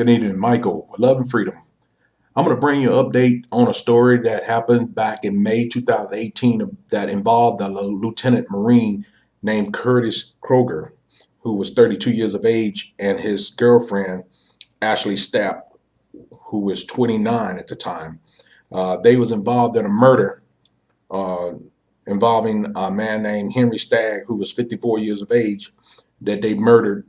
Good evening, Michael, with Love and Freedom. I'm going to bring you an update on a story that happened back in May 2018 that involved a Lieutenant Marine named Curtis Kroger, who was 32 years of age, and his girlfriend, Ashley Stapp, who was 29 at the time. They was involved in a murder uh, involving a man named Henry Stagg, who was 54 years of age, that they murdered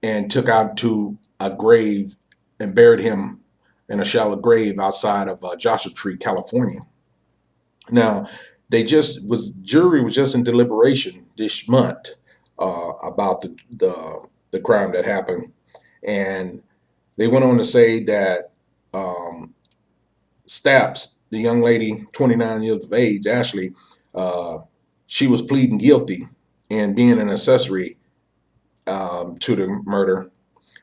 and took out to a grave and buried him in a shallow grave outside of Joshua Tree, California. Now, jury was just in deliberation this month about the crime that happened, and they went on to say that um, Stapps, the young lady, 29 years of age, Ashley, uh, she was pleading guilty and being an accessory to the murder,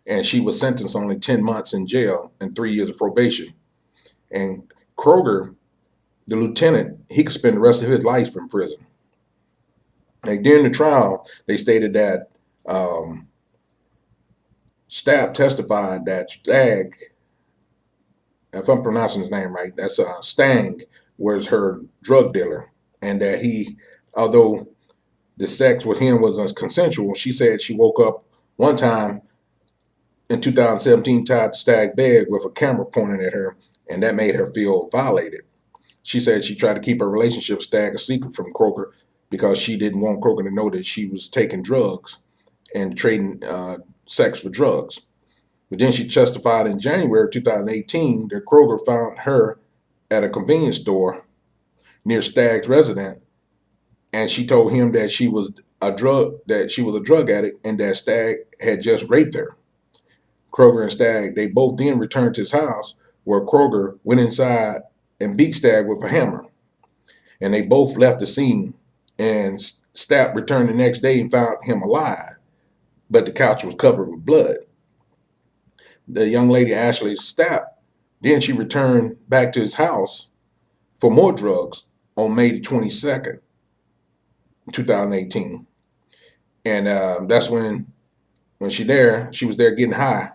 and she was sentenced only 10 months in jail and 3 years of probation. And Kroger, the lieutenant, he could spend the rest of his life in prison. Like during the trial, they stated that Stapp testified that Stagg, if I'm pronouncing his name right, that's Stang, was her drug dealer, and that he, although the sex with him was consensual, she said she woke up one time in 2017 tied to Stag's bed with a camera pointing at her, and that made her feel violated. She said she tried to keep her relationship Stag a secret from Kroger because she didn't want Kroger to know that she was taking drugs and trading sex for drugs. But then she testified in January 2018 that Kroger found her at a convenience store near Stag's residence, and she told him that she was a drug addict and that Stag had just raped her. Kroger and Stagg, they both then returned to his house, where Kroger went inside and beat Stagg with a hammer. And they both left the scene. And Stapp returned the next day and found him alive, but the couch was covered with blood. The young lady, Ashley Stapp, then she returned back to his house for more drugs on May the 22nd, 2018. And that's when she was there getting high.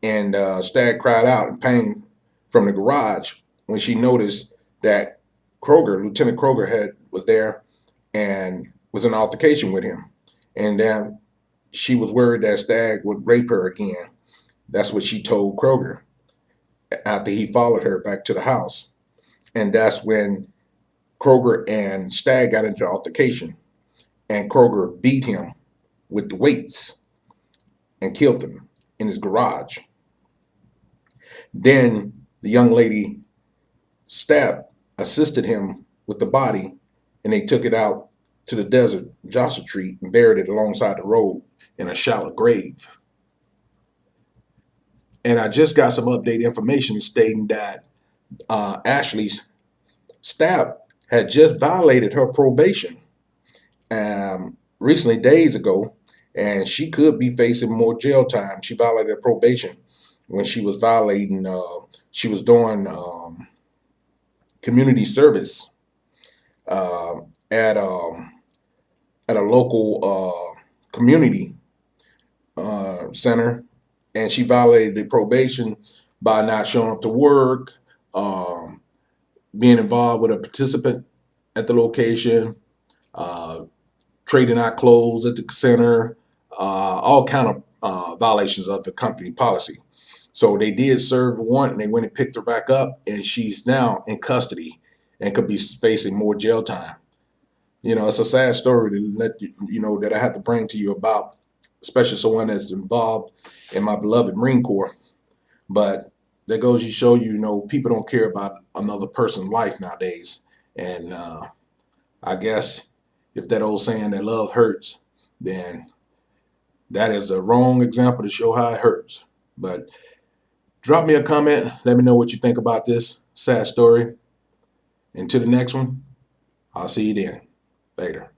And Stagg cried out in pain from the garage when she noticed that Lieutenant Kroger, was there and was in an altercation with him. And then she was worried that Stagg would rape her again. That's what she told Kroger after he followed her back to the house. And that's when Kroger and Stagg got into an altercation, and Kroger beat him with the weights and killed him in his garage. Then the young lady, Stapp, assisted him with the body, and they took it out to the desert, Joshua Tree, and buried it alongside the road in a shallow grave. And I just got some updated information stating that Ashley's Stapp had just violated her probation recently, days ago, and she could be facing more jail time. She violated her probation when she was she was doing community service uh, at at a local community center, and she violated the probation by not showing up to work, um, being involved with a participant at the location, uh, trading out clothes at the center, all kind of violations of the company policy. So they did serve a warrant, and they went and picked her back up, and she's now in custody and could be facing more jail time. You know, it's a sad story to let you know that I have to bring to you about, especially someone that's involved in my beloved Marine Corps. But that goes to show you, you know, people don't care about another person's life nowadays. And I guess if that old saying that love hurts, then that is a wrong example to show how it hurts. But drop me a comment. Let me know what you think about this sad story. Until the next one, I'll see you then. Later.